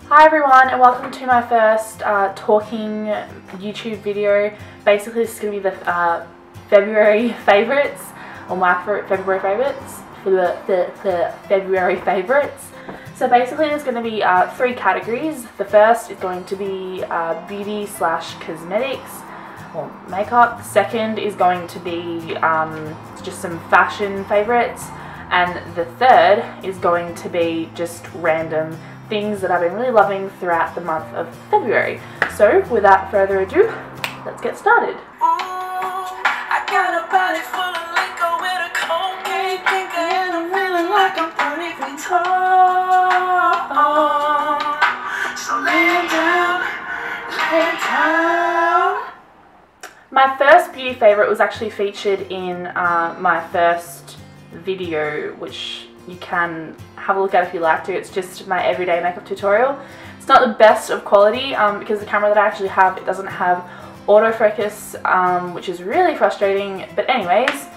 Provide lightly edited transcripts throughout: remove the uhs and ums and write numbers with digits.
Hi everyone, and welcome to my first talking YouTube video. Basically this is going to be the February favourites, or my February favourites, for the February favourites. So basically there's going to be three categories. The first is going to be beauty / cosmetics or makeup. The second is going to be just some fashion favourites. And the third is going to be just random things that I've been really loving throughout the month of February. So without further ado, let's get started. I got a body full of liquor with a cocaine thinker, and I'm feeling like I'm 30 feet tall. So lay down, lay down. My first beauty favourite was actually featured in my first video, which you can have a look at if you like to. It's just my everyday makeup tutorial. It's not the best of quality because the camera that I actually have, it doesn't have autofocus, which is really frustrating. But anyways,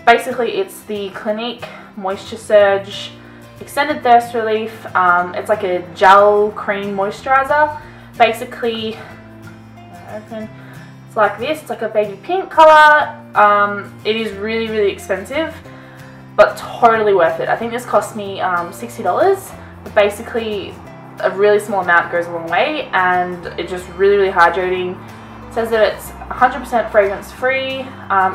basically it's the Clinique Moisture Surge Extended Thirst Relief. It's like a gel cream moisturiser. Basically, it's like this. It's like a baby pink colour. It is really expensive, but totally worth it. I think this cost me $60, but basically a really small amount goes a long way, and it's just really hydrating. It says that it's 100% fragrance free,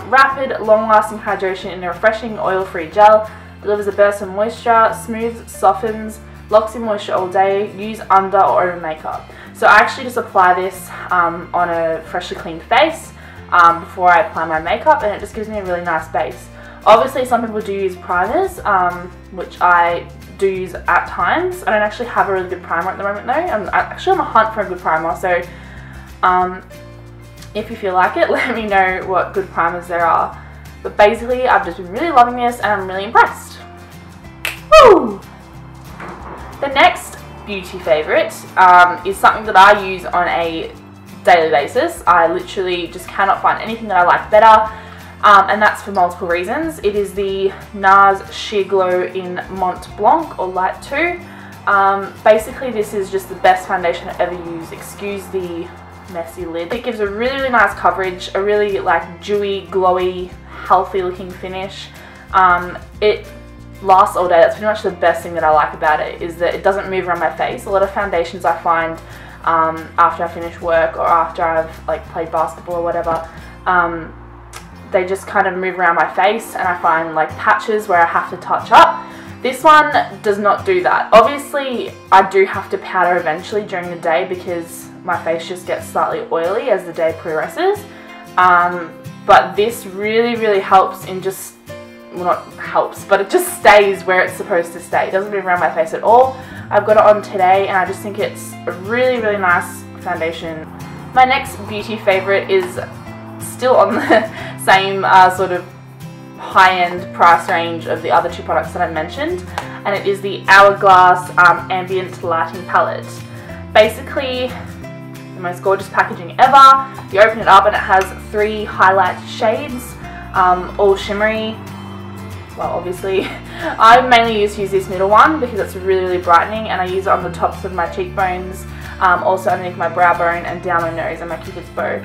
rapid long-lasting hydration in a refreshing oil-free gel, delivers a burst of moisture, smooths, softens, locks in moisture all day, use under or over makeup. So I actually just apply this on a freshly cleaned face before I apply my makeup, and it just gives me a really nice base. Obviously some people do use primers, which I do use at times. I don't actually have a really good primer at the moment though. I'm actually on the hunt for a good primer, so if you feel like it, let me know what good primers there are. But basically I've just been really loving this and I'm really impressed. Woo! The next beauty favourite is something that I use on a daily basis. I literally just cannot find anything that I like better. And that's for multiple reasons. It is the NARS Sheer Glow in Mont Blanc, or Light 2. Basically this is just the best foundation I've ever used. Excuse the messy lid. It gives a really nice coverage, a really like dewy, glowy, healthy looking finish. It lasts all day. That's pretty much the best thing that I like about it, is that it doesn't move around my face. A lot of foundations I find after I finish work or after I've like played basketball or whatever, they just kind of move around my face and I find like patches where I have to touch up. This one does not do that. Obviously I do have to powder eventually during the day because my face just gets slightly oily as the day progresses, but this really helps in just, well, not helps, but it just stays where it's supposed to stay. It doesn't move around my face at all. I've got it on today and I just think it's a really nice foundation. My next beauty favourite is still on the same sort of high-end price range of the other two products that I mentioned, and it is the Hourglass Ambient Lighting Palette. Basically the most gorgeous packaging ever. You open it up and it has three highlight shades, all shimmery. Well, obviously I mainly use this middle one because it's really brightening, and I use it on the tops of my cheekbones, also underneath my brow bone and down my nose and my cupid's bow.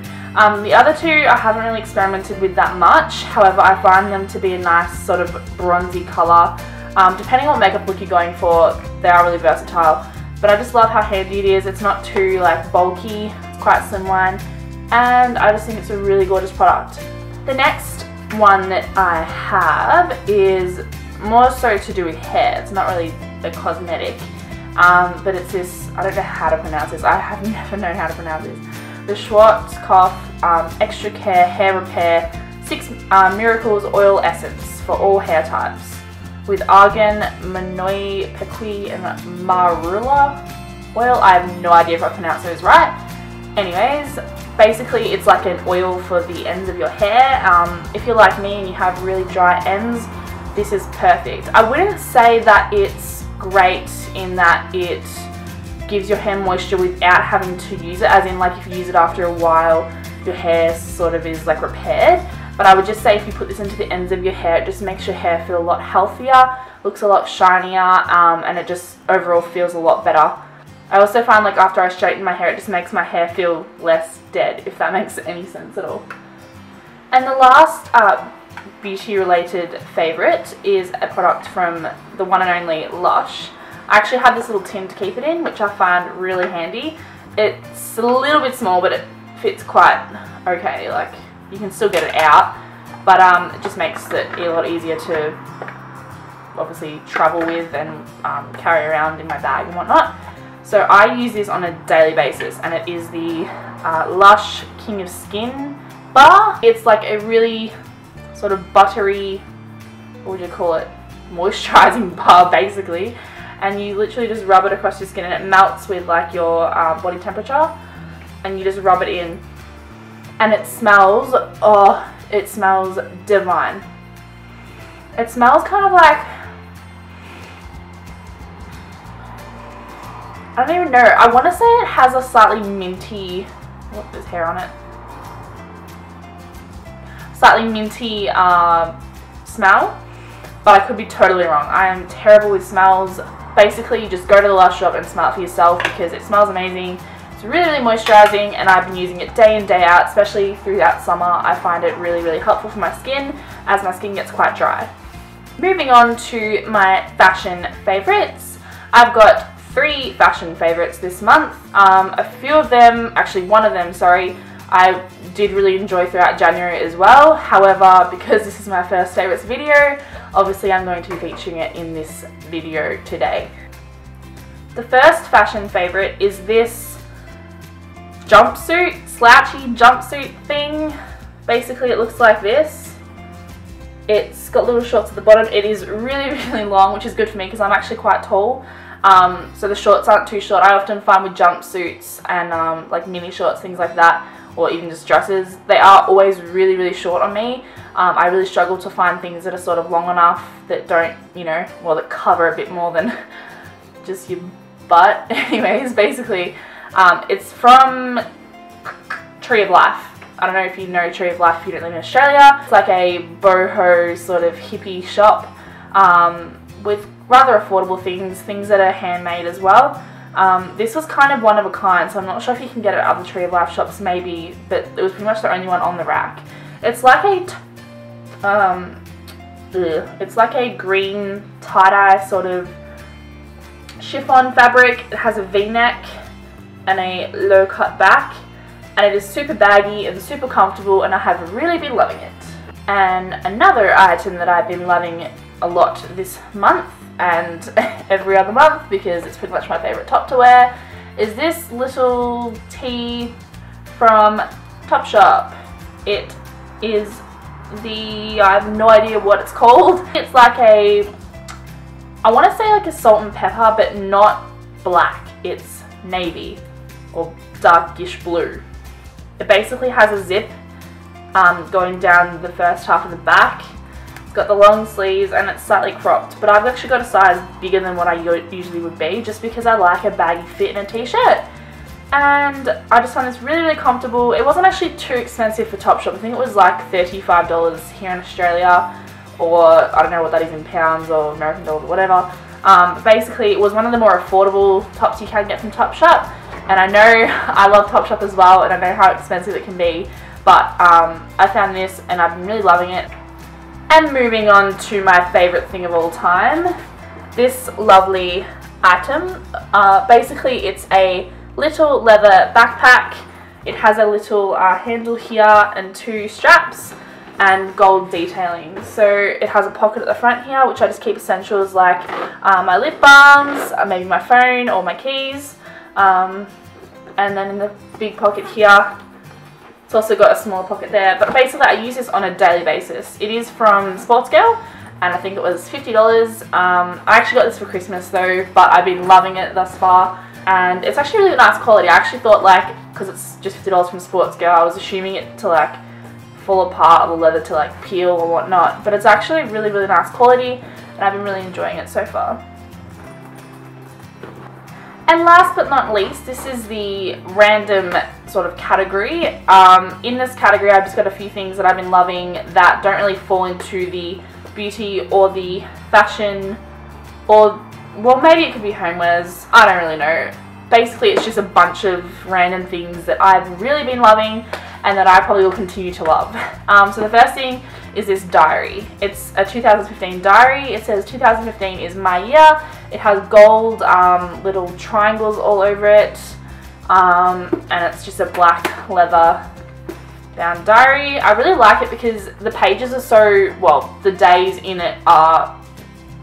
The other two I haven't really experimented with that much. However, I find them to be a nice sort of bronzy colour. Depending on what makeup look you're going for, they are really versatile. But I just love how handy it is. It's not too like bulky, it's quite slimline, and I just think it's a really gorgeous product. The next one that I have is more so to do with hair. It's not really a cosmetic, but it's this, I don't know how to pronounce this. I have never known how to pronounce this. The Schwarzkopf Extra Care Hair Repair 6 Miracles Oil Essence for all hair types, with argan, manoi, pequi, and marula oil. I have no idea if I pronounced those right. Anyways, basically it's like an oil for the ends of your hair. If you're like me and you have really dry ends, this is perfect. I wouldn't say that it's great in that it gives your hair moisture without having to use it, as in like if you use it after a while your hair sort of is like repaired, but I would just say if you put this into the ends of your hair, it just makes your hair feel a lot healthier, looks a lot shinier, and it just overall feels a lot better. I also find like after I straighten my hair, it just makes my hair feel less dead, if that makes any sense at all. And the last beauty related favourite is a product from the one and only Lush. I actually had this little tin to keep it in, which I find really handy. It's a little bit small, but it fits quite okay. Like, you can still get it out, but it just makes it a lot easier to obviously travel with and carry around in my bag and whatnot. So I use this on a daily basis, and it is the Lush King of Skin bar. It's like a really sort of buttery, what would you call it, moisturizing bar basically, and you literally just rub it across your skin and it melts with like your body temperature, and you just rub it in, and it smells, oh, it smells divine. It smells kind of like, I don't even know, I want to say it has a slightly minty, oh, there's hair on it, slightly minty smell, but I could be totally wrong. I am terrible with smells. Basically, you just go to the Lush shop and smell it for yourself because it smells amazing. It's really, really moisturizing, and I've been using it day in, day out, especially throughout summer. I find it really, really helpful for my skin as my skin gets quite dry. Moving on to my fashion favorites. I've got 3 fashion favorites this month. A few of them, actually one of them, sorry, I did really enjoy throughout January as well. However, because this is my first favorites video, obviously I'm going to be featuring it in this video today. The first fashion favorite is this jumpsuit, slouchy jumpsuit thing. Basically it looks like this. It's got little shorts at the bottom. It is really, really long, which is good for me because I'm actually quite tall. So the shorts aren't too short. I often find with jumpsuits and like mini shorts, things like that, or even just dresses, they are always really, really short on me. I really struggle to find things that are sort of long enough that don't, you know, well, that cover a bit more than just your butt. Anyways, basically, it's from Tree of Life. I don't know if you know Tree of Life if you don't live in Australia. It's like a boho sort of hippie shop with rather affordable things that are handmade as well. This was kind of one of a kind, so I'm not sure if you can get it at other Tree of Life shops maybe, but it was pretty much the only one on the rack. It's like a green tie-dye sort of chiffon fabric. It has a V-neck and a low cut back, and it is super baggy and super comfortable, and I have really been loving it. And another item that I've been loving a lot this month and every other month, because it's pretty much my favorite top to wear, is this little tee from Topshop. It is I have no idea what it's called. It's like a, I want to say like a salt and pepper, but not black. It's navy or darkish blue. It basically has a zip going down the first half of the back. It's got the long sleeves and it's slightly cropped, but I've actually got a size bigger than what I usually would be, just because I like a baggy fit in a t-shirt. And I just find this really, really comfortable. It wasn't actually too expensive for Topshop. I think it was like $35 here in Australia, or I don't know what that is in pounds or American dollars or whatever. But basically it was one of the more affordable tops you can get from Topshop. And I know I love Topshop as well, and I know how expensive it can be, but I found this and I've been really loving it. And moving on to my favorite thing of all time, this lovely item. Basically it's a little leather backpack. It has a little handle here and 2 straps and gold detailing. So it has a pocket at the front here, which I just keep essentials like my lip balms, maybe my phone or my keys. And then in the big pocket here, it's also got a smaller pocket there. But basically I use this on a daily basis. It is from Sports Girl, and I think it was $50. I actually got this for Christmas though, but I've been loving it thus far. And it's actually really nice quality. I actually thought, like, because it's just $50 from Sports Girl, I was assuming it to like fall apart, or the leather to like peel or whatnot. But it's actually really, really nice quality, and I've been really enjoying it so far. And last but not least, this is the random sort of category. In this category, I've just got a few things that I've been loving that don't really fall into the beauty or the fashion, or, well, maybe it could be homewares. I don't really know. basically it's just a bunch of random things that I've really been loving and that I probably will continue to love. So the first thing is this diary. It's a 2015 diary. It says 2015 is my year. It has gold little triangles all over it, and it's just a black leather bound diary. I really like it because the pages are so, well, the days in it are,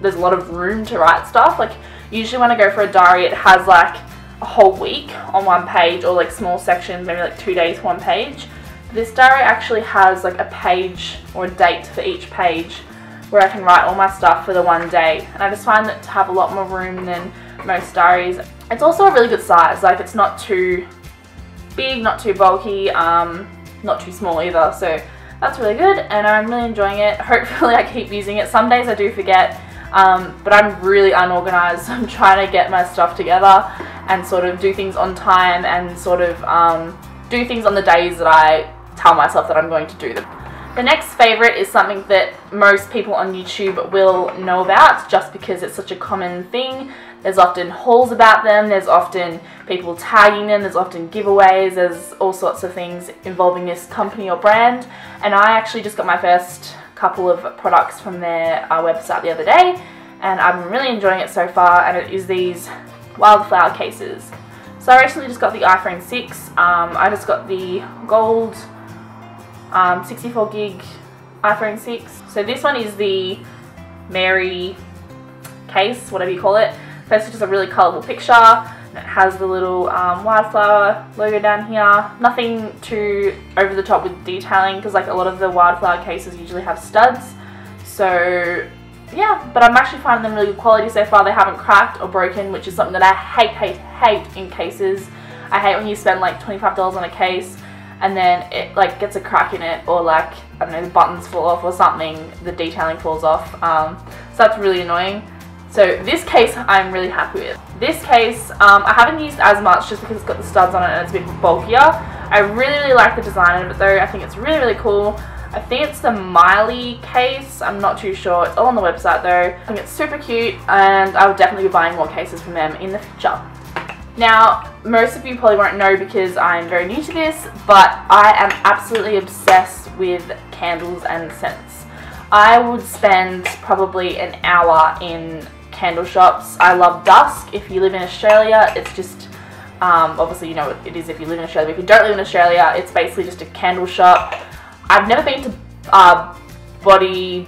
there's a lot of room to write stuff. Like usually when I go for a diary, it has like a whole week on one page, or like small sections, maybe like 2 days, one page. This diary actually has like a page or a date for each page where I can write all my stuff for the one day, and I just find that to have a lot more room than most diaries. It's also a really good size, like it's not too big, not too bulky, not too small either, so that's really good and I'm really enjoying it. Hopefully I keep using it. Some days I do forget, but I'm really unorganized. I'm trying to get my stuff together and sort of do things on time and sort of do things on the days that I tell myself that I'm going to do them. The next favourite is something that most people on YouTube will know about just because it's such a common thing. There's often hauls about them, there's often people tagging them, there's often giveaways, there's all sorts of things involving this company or brand. And I actually just got my first couple of products from their website the other day, and I've been really enjoying it so far, and it is these wildflower cases. So I recently just got the iPhone 6, I just got the gold 64 gig iPhone 6. So this one is the Mary case, whatever you call it. First, it's just a really colourful picture. It has the little wildflower logo down here. Nothing too over the top with detailing because like a lot of the wildflower cases usually have studs. So yeah, but I'm actually finding them really good quality so far. They haven't cracked or broken, which is something that I hate in cases. I hate when you spend like $25 on a case and then it like gets a crack in it, or like, I don't know, the buttons fall off or something, the detailing falls off. So that's really annoying. So this case I'm really happy with. This case I haven't used as much just because it's got the studs on it and it's a bit bulkier. I really like the design of it though. I think it's really cool. I think it's the Miley case, I'm not too sure. It's all on the website though. I think it's super cute and I will definitely be buying more cases from them in the future. Now, most of you probably won't know because I'm very new to this, but I am absolutely obsessed with candles and scents. I would spend probably an hour in candle shops. I love dusk. If you live in Australia, it's just, obviously you know what it is if you live in Australia, but if you don't live in Australia, it's basically just a candle shop. I've never been to Bath Body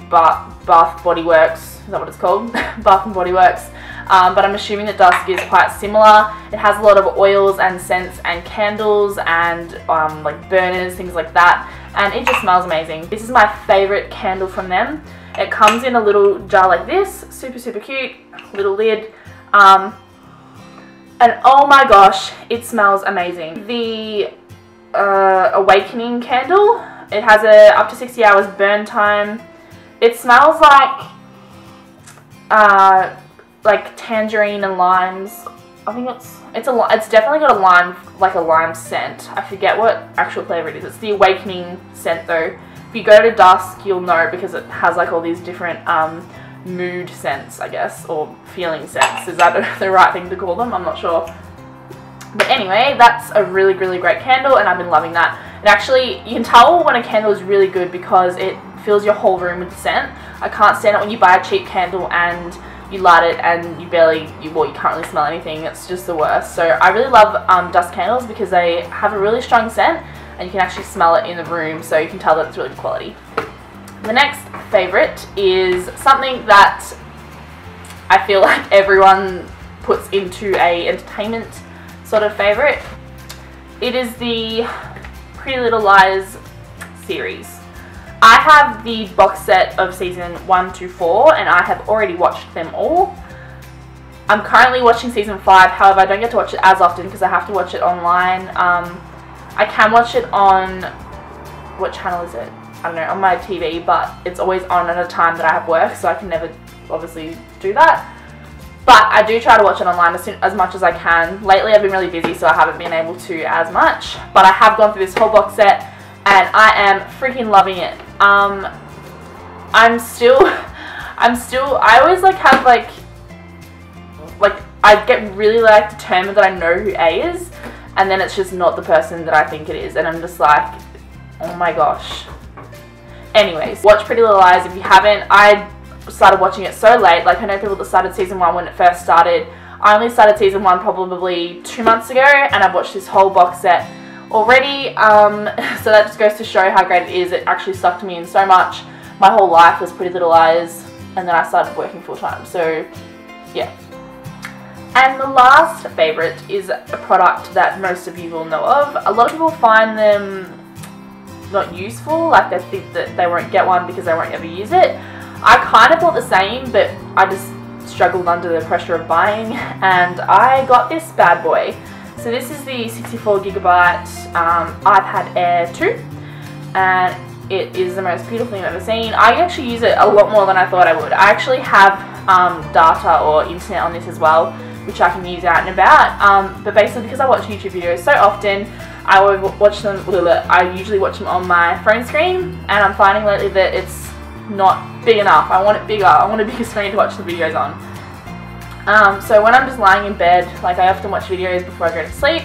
Works, is that what it's called? Bath and Body Works. But I'm assuming that dusk is quite similar. It has a lot of oils and scents and candles and like burners, things like that, and it just smells amazing. This is my favourite candle from them. It comes in a little jar like this, super cute, little lid, and oh my gosh, it smells amazing. The Awakening candle, it has a up to 60 hours burn time. It smells like tangerine and limes. I think it's definitely got a lime, like a lime scent. I forget what actual flavour it is. It's the Awakening scent though. If you go to dusk, you'll know because it has like all these different mood scents, I guess, or feeling scents. Is that the right thing to call them? I'm not sure. But anyway, that's a really great candle and I've been loving that. It actually, you can tell when a candle is really good because it fills your whole room with scent. I can't stand it when you buy a cheap candle and you light it and you can't really smell anything. It's just the worst. So I really love dusk candles because they have a really strong scent and you can actually smell it in the room, so you can tell that it's really good quality. The next favourite is something that I feel like everyone puts into a entertainment sort of favourite. It is the Pretty Little Liars series. I have the box set of season 1 to 4 and I have already watched them all. I'm currently watching season 5, however I don't get to watch it as often because I have to watch it online. I can watch it on, what channel is it? I don't know, on my TV, but it's always on at a time that I have work, so I can never obviously do that. But I do try to watch it online as much as I can. Lately I've been really busy, so I haven't been able to as much, but I have gone through this whole box set and I am freaking loving it. I always like have like I get really like determined that I know who A is, and then it's just not the person that I think it is, and I'm just like, oh my gosh. Anyways, watch Pretty Little Lies if you haven't. I started watching it so late. Like, I know people that started season 1 when it first started. I only started season 1 probably 2 months ago, and I've watched this whole box set already. So that just goes to show how great it is. It actually sucked me in so much. My whole life was Pretty Little Lies, and then I started working full time. So yeah. And the last favourite is a product that most of you will know of. A lot of people find them not useful, like they think that they won't get one because they won't ever use it. I kind of thought the same, but I just struggled under the pressure of buying, and I got this bad boy. So this is the 64GB iPad Air 2, and it is the most beautiful thing I've ever seen. I actually use it a lot more than I thought I would. I actually have data or internet on this as well, which I can use out and about, but basically because I watch YouTube videos so often, I usually watch them on my phone screen, and I'm finding lately that it's not big enough. I want it bigger. I want a bigger screen to watch the videos on. So when I'm just lying in bed, like I often watch videos before I go to sleep,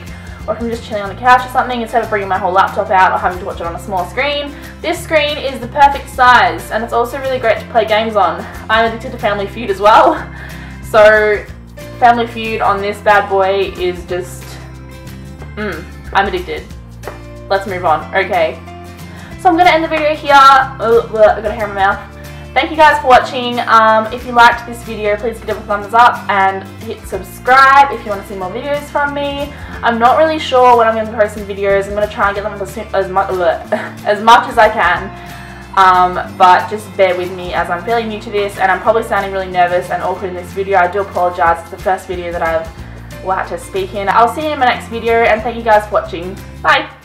or if I'm just chilling on the couch or something, instead of bringing my whole laptop out or having to watch it on a small screen, this screen is the perfect size, and it's also really great to play games on. I'm addicted to Family Feud as well, so Family Feud on this bad boy is just, I'm addicted. Let's move on. Okay. So I'm going to end the video here. Oh, I got a hair in my mouth. Thank you guys for watching. If you liked this video, please give it a thumbs up and hit subscribe if you want to see more videos from me. I'm not really sure when I'm going to be posting videos. I'm going to try and get them as much as I can. But just bear with me as I'm fairly new to this, and I'm probably sounding really nervous and awkward in this video. I do apologise. It's the first video that I've had to speak in. I'll see you in my next video, and thank you guys for watching. Bye!